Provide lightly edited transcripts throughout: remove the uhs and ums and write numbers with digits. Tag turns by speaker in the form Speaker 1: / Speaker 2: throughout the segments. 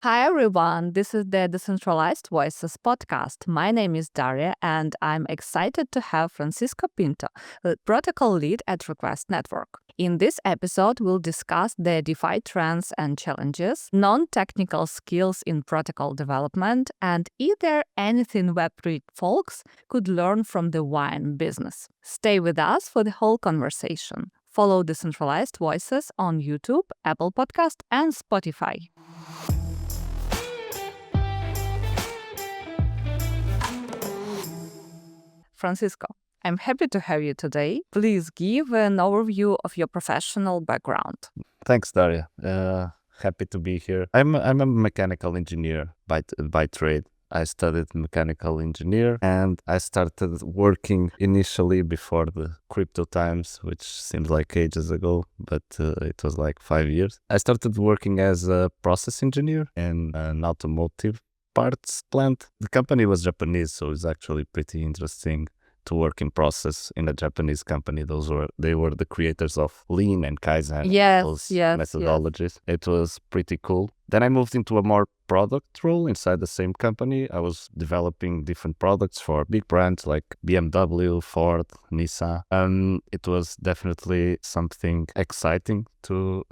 Speaker 1: Hi everyone, this is the Decentralized Voices podcast. My name is Daria and I'm excited to have Francisco Pinto, the protocol lead at Request Network. In this episode, we'll discuss the DeFi trends and challenges, non-technical skills in protocol development, and is there anything Web3 folks could learn from the wine business. Stay with us for the whole conversation. Follow Decentralized Voices on YouTube, Apple Podcast, and Spotify. Francisco, I'm happy to have you today. Please give an overview of your professional background.
Speaker 2: Thanks, Daria. Happy to be here. I'm a mechanical engineer by trade. I studied mechanical engineer and I started working initially before the crypto times, which seems like ages ago, but it was like 5 years. I started working as a process engineer in an automotive parts plant. The company was Japanese, so it's actually pretty interesting to work in process in a Japanese company. They were the creators of Lean and Kaizen, those methodologies. It was pretty cool. Then I moved into a more product role inside the same company. I was developing different products for big brands like BMW, Ford, Nissan. It was definitely something exciting to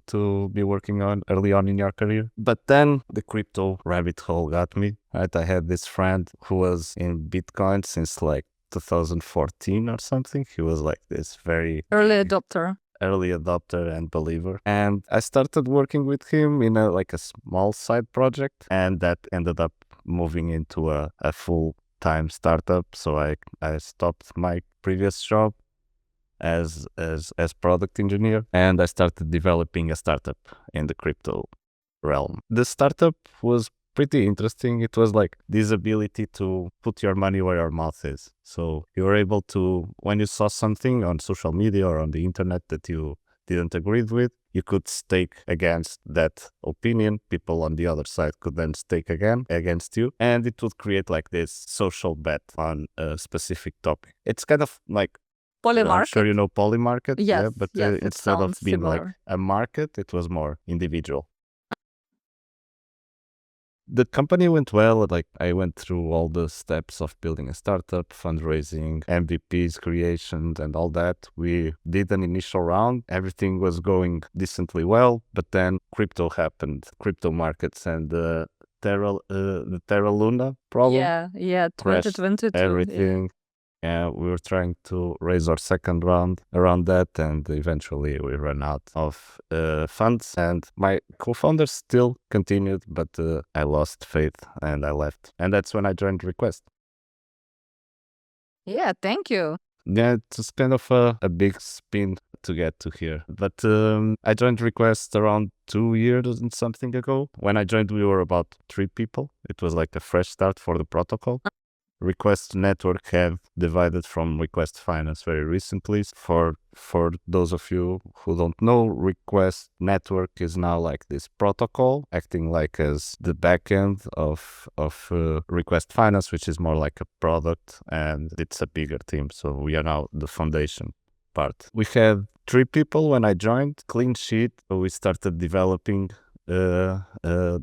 Speaker 2: be working on early on in your career. But then the crypto rabbit hole got me. Right? I had this friend who was in Bitcoin since like 2014 or something. He was like this very
Speaker 1: early adopter
Speaker 2: and believer. And I started working with him in a small side project, and that ended up moving into a full-time startup. So I stopped my previous job as product engineer, and I started developing a startup in the crypto realm. The startup was pretty interesting. It was like this ability to put your money where your mouth is. So you were able to, when you saw something on social media or on the internet that you didn't agree with, you could stake against that opinion. People on the other side could then stake again against you, and it would create like this social bet on a specific topic. It's kind of like
Speaker 1: Polymarket.
Speaker 2: I'm sure you know Polymarket.
Speaker 1: Yes,
Speaker 2: but
Speaker 1: yes,
Speaker 2: instead of being
Speaker 1: similar.
Speaker 2: like a market, it was more individual. The company went well. Like I went through all the steps of building a startup, fundraising, MVPs, creation, and all that. We did an initial round. Everything was going decently well, but then crypto happened, crypto markets, and the Terra Luna problem.
Speaker 1: Yeah,
Speaker 2: Crashed
Speaker 1: 2022.
Speaker 2: everything. We were trying to raise our second round around that, and eventually we ran out of funds. And my co-founders still continued, but I lost faith and I left. And that's when I joined Request.
Speaker 1: Yeah, thank you.
Speaker 2: Yeah, it's kind of a big spin to get to here. But I joined Request around 2 years and something ago. When I joined, we were about 3 people. It was like a fresh start for the protocol. Request Network have divided from Request Finance very recently. For those of you who don't know, Request Network is now like this protocol acting like as the backend of Request Finance, which is more like a product, and it's a bigger team. So we are now the foundation part. We had 3 people when I joined, clean sheet. We started developing the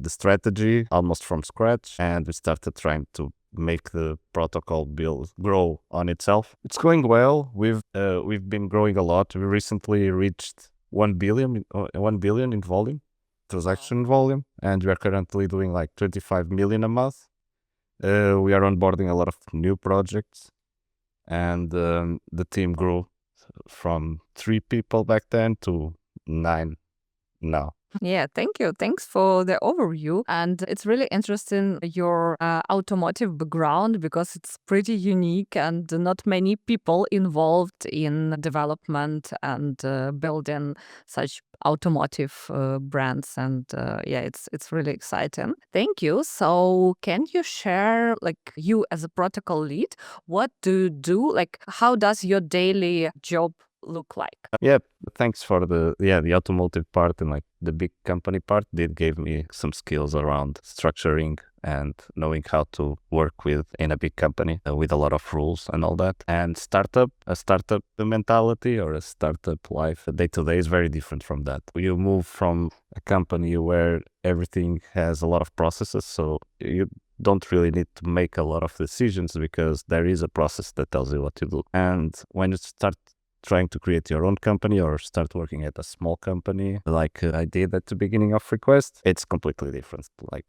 Speaker 2: strategy almost from scratch, and we started trying to make the protocol grow on itself. It's going well. We've been growing a lot. We recently reached 1 billion in volume, transaction volume, and we are currently doing like 25 million a month. We are onboarding a lot of new projects, and the team grew from 3 people back then to 9 now.
Speaker 1: Yeah, thank you. Thanks for the overview. And it's really interesting your automotive background because it's pretty unique and not many people involved in development and building such automotive brands. And it's really exciting. Thank you. So can you share, like you as a protocol lead, what do you do? Like how does your daily job look like?
Speaker 2: Yeah, thanks for the automotive part and like the big company part. It gave me some skills around structuring and knowing how to work in a big company with a lot of rules and all that. And a startup mentality or a startup life day to day is very different from that. You move from a company where everything has a lot of processes, so you don't really need to make a lot of decisions because there is a process that tells you what to do. And when you start trying to create your own company or start working at a small company like I did at the beginning of Request, it's completely different. Like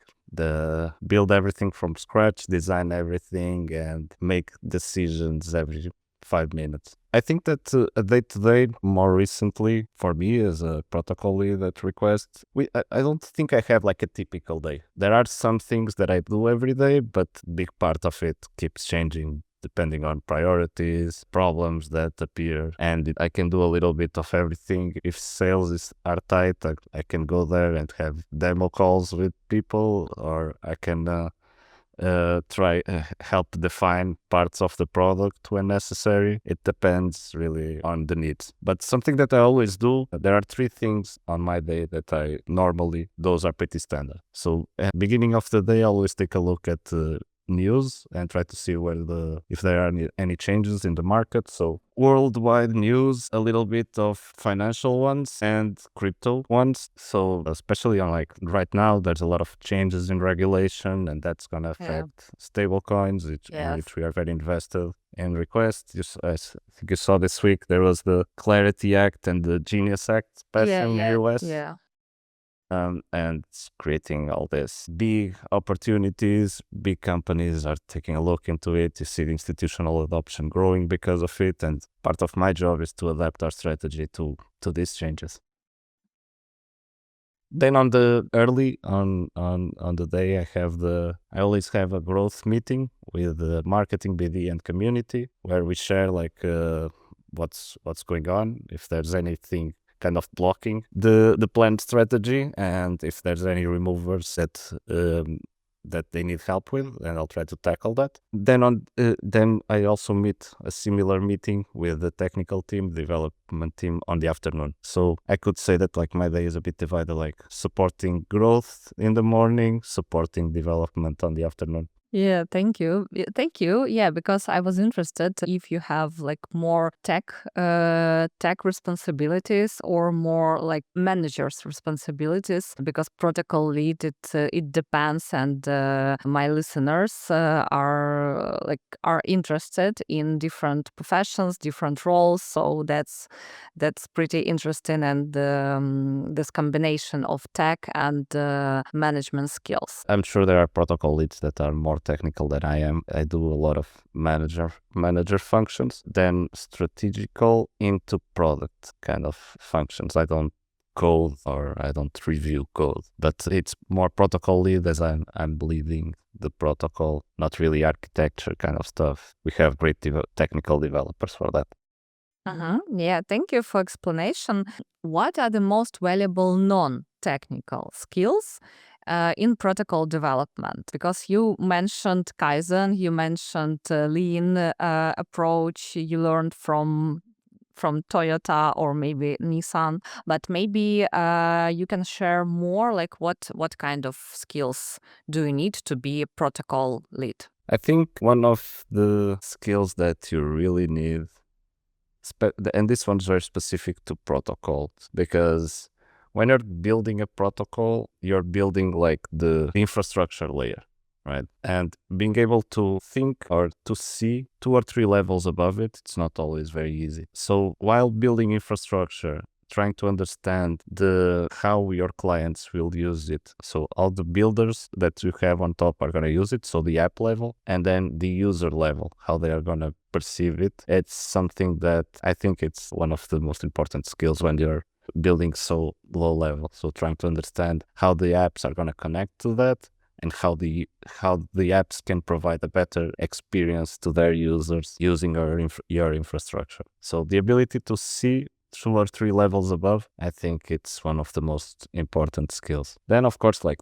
Speaker 2: build everything from scratch, design everything, and make decisions every 5 minutes. I think that a day-to-day, more recently, for me as a protocol lead at Request, I don't think I have like a typical day. There are some things that I do every day, but big part of it keeps changing depending on priorities, problems that appear, and I can do a little bit of everything. If sales are tight, I can go there and have demo calls with people, or I can try help define parts of the product when necessary. It depends really on the needs. But something that I always do, there are 3 things on my day that I normally, those are pretty standard. So at the beginning of the day, I always take a look at news and try to see if there are any changes in the market. So worldwide news, a little bit of financial ones and crypto ones. So especially on like right now, there's a lot of changes in regulation, and that's gonna affect stable coins, in which we are very invested in Request. I think you saw this week there was the Clarity Act and the Genius Act passed in the US. And it's creating all this big opportunities. Big companies are taking a look into it. You see the institutional adoption growing because of it, and part of my job is to adapt our strategy to these changes. Then on the day, I always have a growth meeting with the marketing, BD, and community where we share like what's going on, if there's anything kind of blocking the planned strategy, and if there's any removers that they need help with, and I'll try to tackle that. Then I also meet a similar meeting with the technical team, development team on the afternoon. So I could say that like my day is a bit divided, like supporting growth in the morning, supporting development on the afternoon.
Speaker 1: Yeah, thank you. Thank you. Yeah, because I was interested if you have like more tech responsibilities or more like managers responsibilities, because protocol lead it depends, and my listeners are interested in different professions, different roles. So that's pretty interesting, and this combination of tech and management skills.
Speaker 2: I'm sure there are protocol leads that are more technical than I am. I do a lot of manager functions, then strategical into product kind of functions. I don't code or I don't review code, but it's more protocol lead as I'm leading the protocol, not really architecture kind of stuff. We have great technical developers for that.
Speaker 1: Yeah, thank you for explanation. What are the most valuable non-technical skills in protocol development? Because you mentioned Kaizen, you mentioned lean approach you learned from Toyota or maybe Nissan, but maybe you can share more, like what kind of skills do you need to be a protocol lead?
Speaker 2: I think one of the skills that you really need, and this one's very specific to protocols, because when you're building a protocol, you're building like the infrastructure layer, right? And being able to think or to see 2 or 3 levels above it, it's not always very easy. So while building infrastructure, trying to understand how your clients will use it. So all the builders that you have on top are going to use it. So the app level, and then the user level, how they are going to perceive it. It's something that I think it's one of the most important skills when you're building so low level. So trying to understand how the apps are going to connect to that, and how the apps can provide a better experience to their users using your infrastructure. So the ability to see 2 or 3 levels above, I think it's one of the most important skills. Then of course, like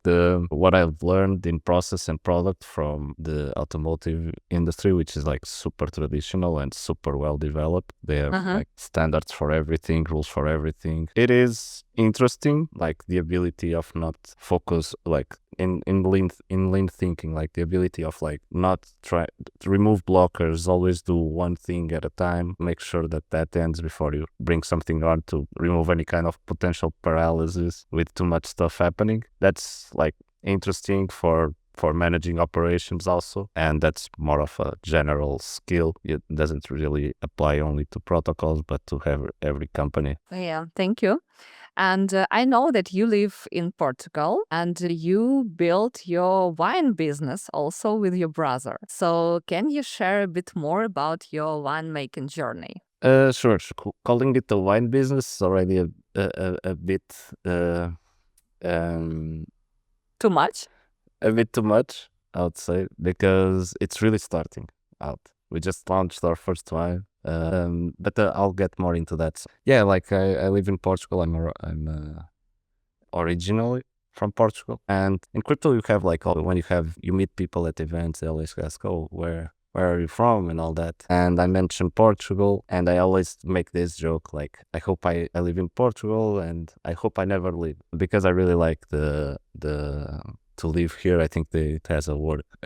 Speaker 2: what I've learned in process and product from the automotive industry, which is like super traditional and super well developed. They have like standards for everything, rules for everything. It is interesting, like the ability of not focus, like in lean thinking, like the ability of like not try to remove blockers, always do one thing at a time, make sure that ends before you bring something on, to remove any kind of potential paralysis with too much stuff happening. That's like interesting for managing operations also, and that's more of a general skill. It doesn't really apply only to protocols but to every company.
Speaker 1: Yeah, thank you. And I know that you live in Portugal and you built your wine business also with your brother. So, can you share a bit more about your winemaking journey?
Speaker 2: Sure. Calling it a wine business is already a bit um
Speaker 1: Too much?
Speaker 2: a bit too much, I would say, because it's really starting out. We just launched our first wine, but I'll get more into that. Yeah, like I live in Portugal. I'm originally from Portugal, and in crypto you have like when you meet people at events, they always ask, "Oh, where are you from?" and all that. And I mention Portugal, and I always make this joke like, I hope I live in Portugal, and I hope I never leave, because I really like the to live here. I think it has a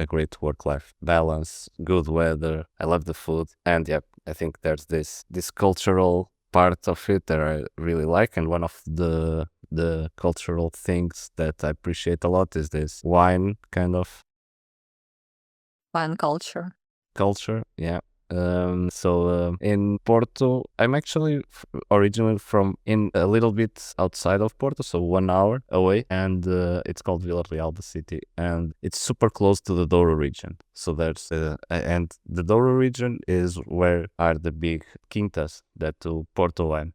Speaker 2: great work-life balance, good weather. I love the food, and yeah, I think there's this cultural part of it that I really like. And one of the cultural things that I appreciate a lot is this wine kind of
Speaker 1: Wine culture.
Speaker 2: culture. Yeah. In Porto, I'm actually originally from in a little bit outside of Porto, so 1 hour away, and it's called Vila Real, the city, and it's super close to the Douro region. So there's and the Douro region is where are the big quintas that do Porto wine.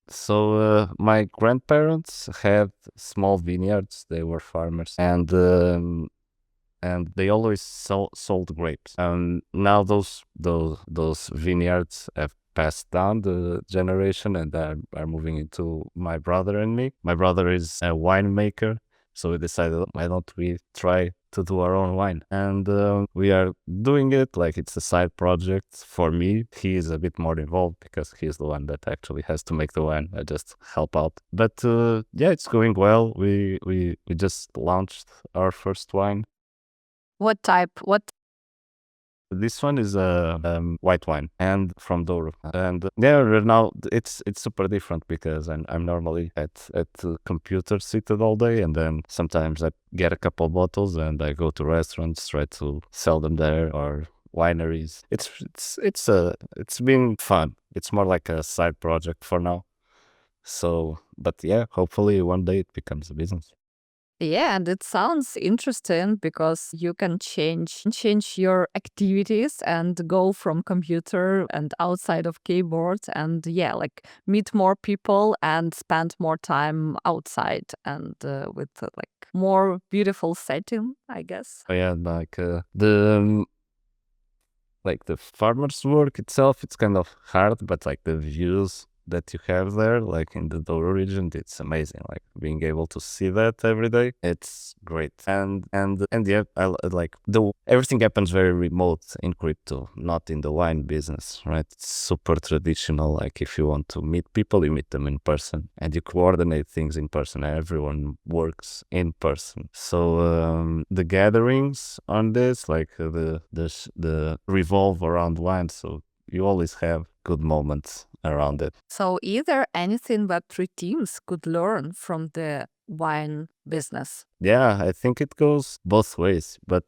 Speaker 2: So my grandparents had small vineyards. They were farmers, and they always sold grapes. Now those vineyards have passed down the generation, and are moving into my brother and me. My brother is a winemaker, so we decided, why don't we try to do our own wine? And we are doing it like it's a side project for me. He is a bit more involved because he's the one that actually has to make the wine. I just help out. But yeah, it's going well. We just launched our first wine.
Speaker 1: What type? What?
Speaker 2: This one is a white wine, and from Douro. And yeah, right now it's super different because I'm normally at the computer seated all day, and then sometimes I get a couple bottles and I go to restaurants, try to sell them there, or wineries. It's been fun. It's more like a side project for now. So, but yeah, hopefully one day it becomes a business.
Speaker 1: Yeah, and it sounds interesting because you can change your activities and go from computer and outside of keyboard, and yeah, like meet more people and spend more time outside and with like more beautiful setting, I guess.
Speaker 2: Oh, yeah, like the farmer's work itself, it's kind of hard, but like the views that you have there, like in the Douro region, it's amazing. Like being able to see that every day, it's great. And yeah, like everything happens very remote in crypto, not in the wine business, right? It's super traditional. Like if you want to meet people, you meet them in person, and you coordinate things in person. Everyone works in person. So the gatherings on this, like the revolve around wine. So you always have good moments around it.
Speaker 1: So either anything Web3 teams could learn from the wine business.
Speaker 2: Yeah, I think it goes both ways, but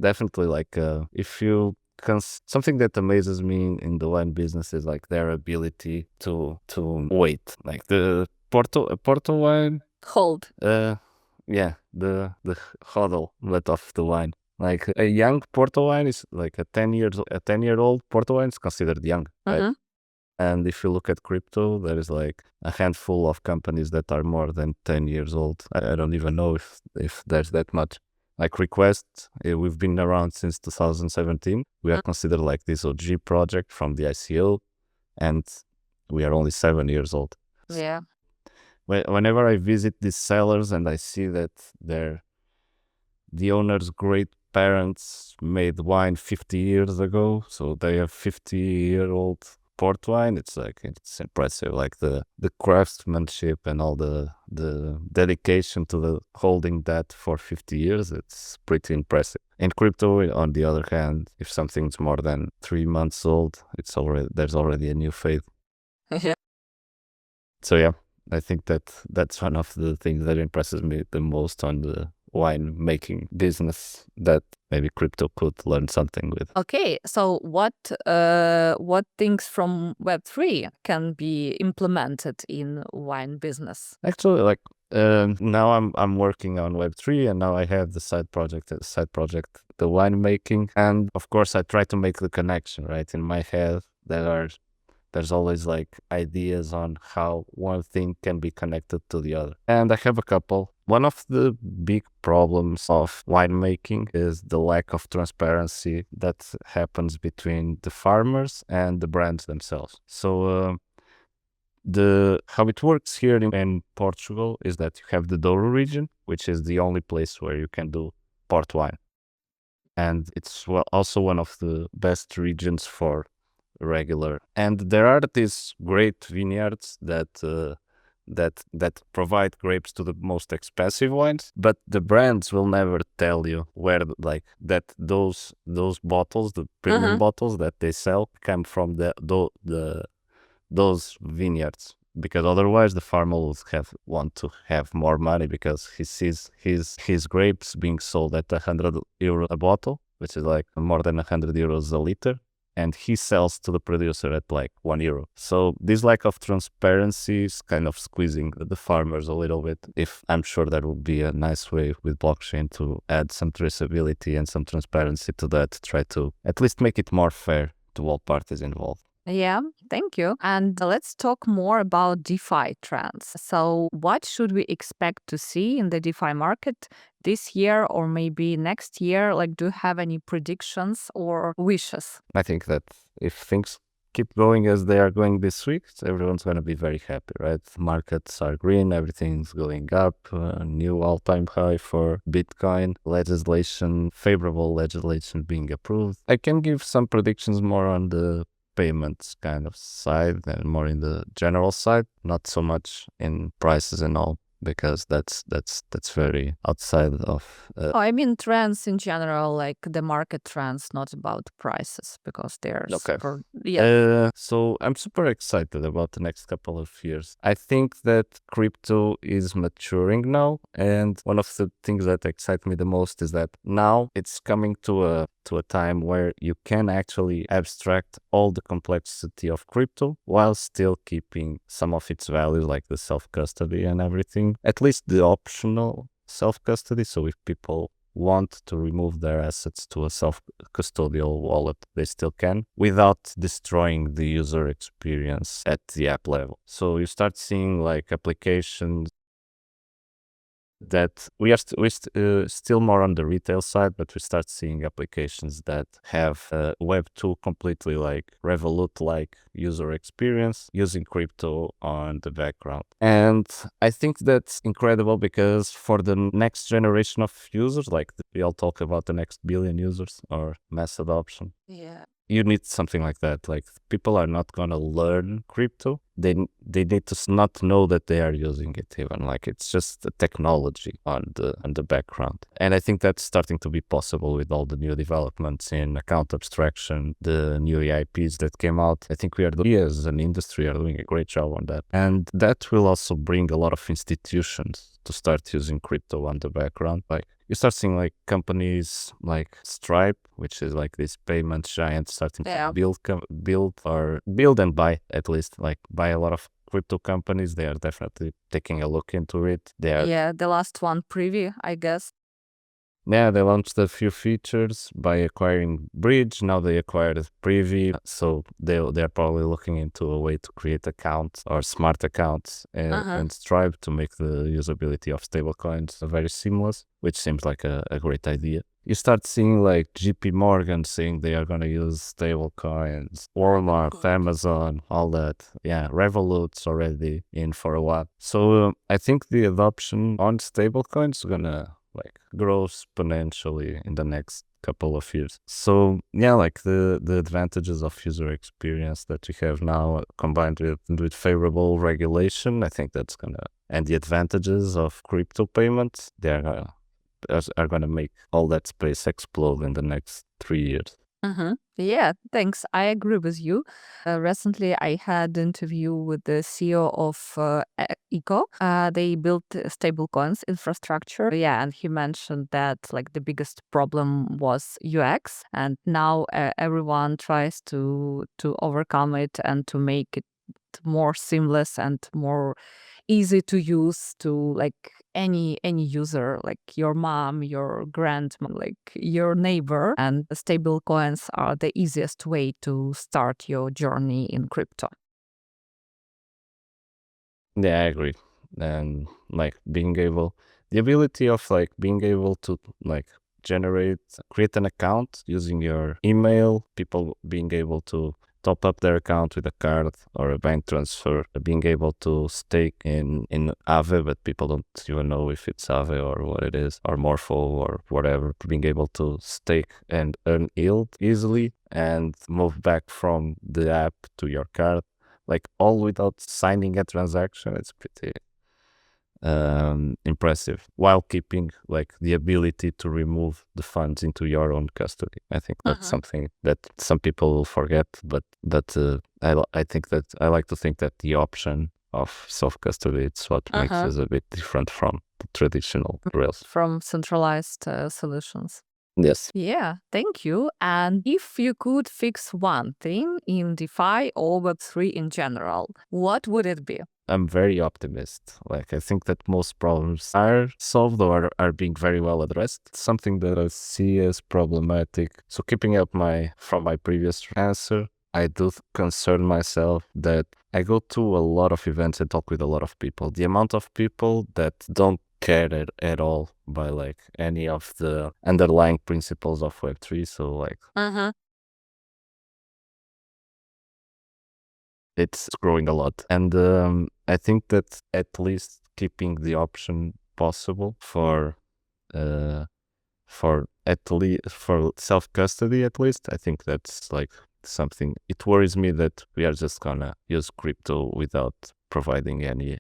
Speaker 2: definitely like if you something that amazes me in the wine business is like their ability to wait. Like the Porto wine,
Speaker 1: Hold.
Speaker 2: yeah, the hodl but of the wine. Like a young Porto wine is like a 10-year-old Porto wine is considered young, right?
Speaker 1: Mhm.
Speaker 2: And if you look at crypto, there is like a handful of companies that are more than 10 years old. I don't even know if there's that much. Like Request, we've been around since 2017. We are considered like this OG project from the ICO, and we are only 7 years old.
Speaker 1: Yeah.
Speaker 2: Whenever I visit these sellers and I see that the owner's great parents made wine 50 years ago, so they have 50-year-old port wine, it's impressive. Like the craftsmanship and all the dedication to the holding that for 50 years, it's pretty impressive. In crypto, on the other hand, if something's more than 3 months old, there's already a new phase.
Speaker 1: Yeah.
Speaker 2: So yeah, I think that's one of the things that impresses me the most on the wine making business, that maybe crypto could learn something with.
Speaker 1: Okay, so what things from Web3 can be implemented in wine business?
Speaker 2: Actually, like now I'm working on Web3, and now I have the side project, the winemaking, and of course I try to make the connection, right? In my head, there's always like ideas on how one thing can be connected to the other. And I have a couple. One of the big problems of winemaking is the lack of transparency that happens between the farmers and the brands themselves. So how it works here in Portugal is that you have the Douro region, which is the only place where you can do port wine. And it's also one of the best regions for regular. And there are these great vineyards that provide grapes to the most expensive wines, but the brands will never tell you where, like, that those bottles, the premium bottles that they sell, come from those vineyards, because otherwise the farmer would want to have more money, because he sees his grapes being sold at €100 a bottle, which is like more than €100 a liter, and he sells to the producer at like €1. So this lack of transparency is kind of squeezing the farmers a little bit. If I'm sure that would be a nice way with blockchain to add some traceability and some transparency to that, try to at least make it more fair to all parties involved.
Speaker 1: Yeah, thank you. And let's talk more about DeFi trends. So, what should we expect to see in the DeFi market this year or maybe next year? Like, do you have any predictions or wishes?
Speaker 2: I think that if things keep going as they are going this week, everyone's going to be very happy, right? Markets are green, everything's going up, new all-time high for Bitcoin, favorable legislation being approved. I can give some predictions more on the payments kind of side and more in the general side, not so much in prices and all, because that's very outside of
Speaker 1: I mean trends in general, like the market trends, not about prices, because they're
Speaker 2: Okay.
Speaker 1: super. Yeah.
Speaker 2: So I'm super excited about the next couple of years. I think that crypto is maturing now, and one of the things that excite me the most is that now it's coming to a time where you can actually abstract all the complexity of crypto while still keeping some of its values, like the self-custody and everything, at least the optional self-custody. So if people want to remove their assets to a self-custodial wallet, they still can, without destroying the user experience at the app level. So you start seeing like applications that we are still more on the retail side, but we start seeing applications that have Web 2 completely like Revolut-like user experience using crypto on the background. And I think that's incredible, because for the next generation of users, like we all talk about the next billion users or mass adoption,
Speaker 1: Yeah.
Speaker 2: you need something like that. Like, people are not gonna learn crypto. They need to not know that they are using it even. Like, it's just a technology on the background. And I think that's starting to be possible with all the new developments in account abstraction, the new EIPs that came out. I think we as an industry are doing a great job on that. And that will also bring a lot of institutions to start using crypto on the background. Like, you start seeing like companies like Stripe, which is like this payment giant, starting
Speaker 1: Yeah.
Speaker 2: to build and buy, at least like buy a lot of crypto companies. They are definitely taking a look into it.
Speaker 1: Yeah, the last one, Privy, I guess.
Speaker 2: Yeah, they launched a few features by acquiring Bridge. Now they acquired Privy, so they're probably looking into a way to create accounts or smart accounts and Stripe to make the usability of stablecoins very seamless, which seems like a great idea. You start seeing like JP Morgan saying they are going to use stablecoins, Walmart, Amazon, all that. Yeah, Revolut's already in for a while. So I think the adoption on stablecoins is going to like grow exponentially in the next couple of years. So yeah, like the advantages of user experience that you have now combined with favorable regulation, I think that's gonna, and the advantages of crypto payments, are gonna make all that space explode in the next 3 years.
Speaker 1: Yeah, thanks. I agree with you. Recently, I had an interview with the CEO of Eco. They built stablecoins infrastructure. Yeah, and he mentioned that like the biggest problem was UX, and now everyone tries to overcome it and to make it more seamless and more easy to use to like any user, like your mom, your grandma, like your neighbor. And the stable coins are the easiest way to start your journey in crypto.
Speaker 2: Yeah, I agree. And like the ability of like being able to like create an account using your email, people being able to top up their account with a card or a bank transfer, being able to stake in Aave, but people don't even know if it's Aave or what it is, or Morpho or whatever, being able to stake and earn yield easily and move back from the app to your card, like all without signing a transaction. It's pretty impressive, while keeping like the ability to remove the funds into your own custody. I think that's something that some people will forget, but I think that I like to think that the option of self-custody, it's what makes us a bit different from the traditional rails.
Speaker 1: From centralized solutions.
Speaker 2: Yes.
Speaker 1: Yeah, thank you. And if you could fix one thing in DeFi or Web3 in general, what would it be?
Speaker 2: I'm very optimist. Like, I think that most problems are solved or are being very well addressed. Something that I see as problematic. So keeping up from my previous answer, I do concern myself that I go to a lot of events and talk with a lot of people. The amount of people that don't care at all by like any of the underlying principles of Web3. So like it's growing a lot. And I think that at least keeping the option possible for self-custody, at least, I think that's like something. It worries me that we are just gonna use crypto without providing any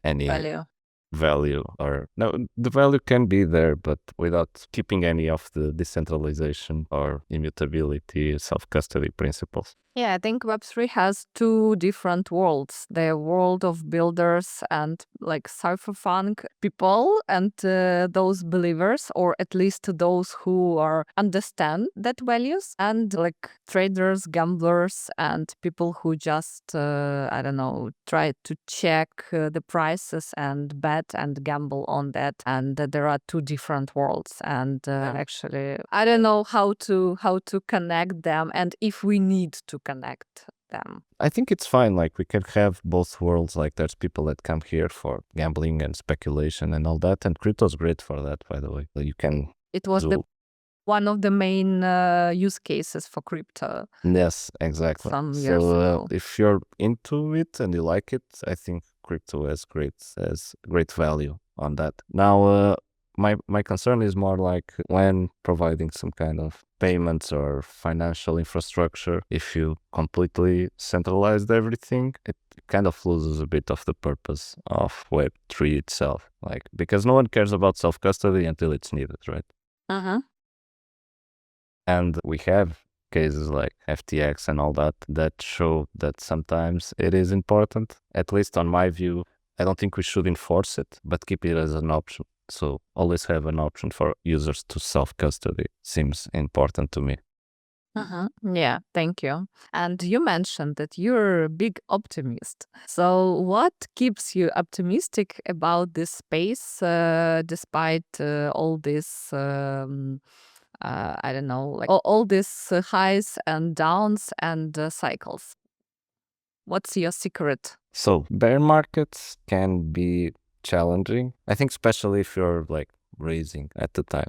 Speaker 2: value, or no, the value can be there, but without keeping any of the decentralization or immutability, self-custody principles.
Speaker 1: Yeah, I think Web3 has two different worlds, the world of builders and like cypherpunk people and those believers, or at least those who understand that values, and like traders, gamblers, and people who just, I don't know, try to check the prices and bet and gamble on that. And there are two different worlds. And actually, I don't know how to connect them and if we need to connect them.
Speaker 2: I think it's fine. Like, we can have both worlds. Like, there's people that come here for gambling and speculation and all that, and crypto's great for that, by the way. You can
Speaker 1: It was one of the main use cases for crypto.
Speaker 2: Yes, exactly.
Speaker 1: Some years
Speaker 2: So
Speaker 1: ago.
Speaker 2: if you're into it and you like it, I think crypto has great value on that. Now, my concern is more like when providing some kind of payments or financial infrastructure, if you completely centralized everything, it kind of loses a bit of the purpose of Web3 itself. Like, because no one cares about self-custody until it's needed, right? And we have cases like FTX and all that show that sometimes it is important. At least on my view, I don't think we should enforce it, but keep it as an option. So always have an option for users to self-custody seems important to me.
Speaker 1: Yeah, thank you. And you mentioned that you're a big optimist. So, what keeps you optimistic about this space despite all this? I don't know, like all these highs and downs and cycles. What's your secret?
Speaker 2: So bear markets can be challenging. I think especially if you're like raising at the time.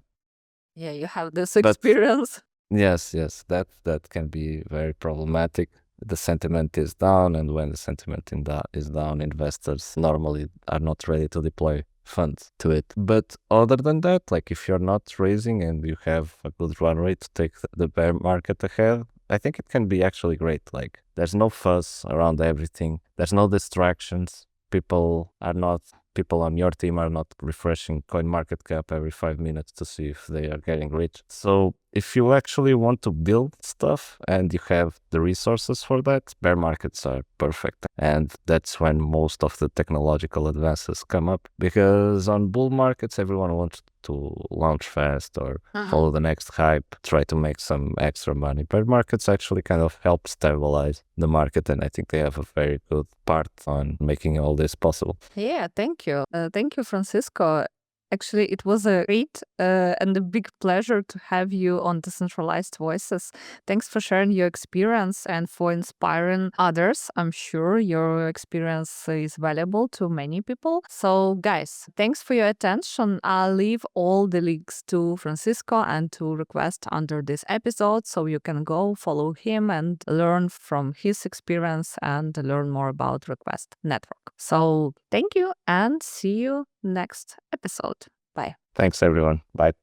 Speaker 1: Yeah, you have this experience.
Speaker 2: Yes, that can be very problematic. The sentiment is down, and when the sentiment is down, investors normally are not ready to deploy funds to it. But other than that, like if you're not raising and you have a good run rate to take the bear market ahead, I think it can be actually great. Like there's no fuss around everything. There's no distractions. People on your team are not refreshing CoinMarketCap every 5 minutes to see if they are getting rich. So if you actually want to build stuff and you have the resources for that, bear markets are perfect. And that's when most of the technological advances come up, because on bull markets, everyone wants to launch fast or follow the next hype, try to make some extra money. Bear markets actually kind of help stabilize the market, and I think they have a very good part on making all this possible.
Speaker 1: Yeah, thank you. Thank you, Francisco. Actually, it was a great and a big pleasure to have you on Decentralized Voices. Thanks for sharing your experience and for inspiring others. I'm sure your experience is valuable to many people. So, guys, thanks for your attention. I'll leave all the links to Francisco and to Request under this episode, so you can go follow him and learn from his experience and learn more about Request Network. So, thank you and see you next episode. Bye.
Speaker 2: Thanks, everyone. Bye.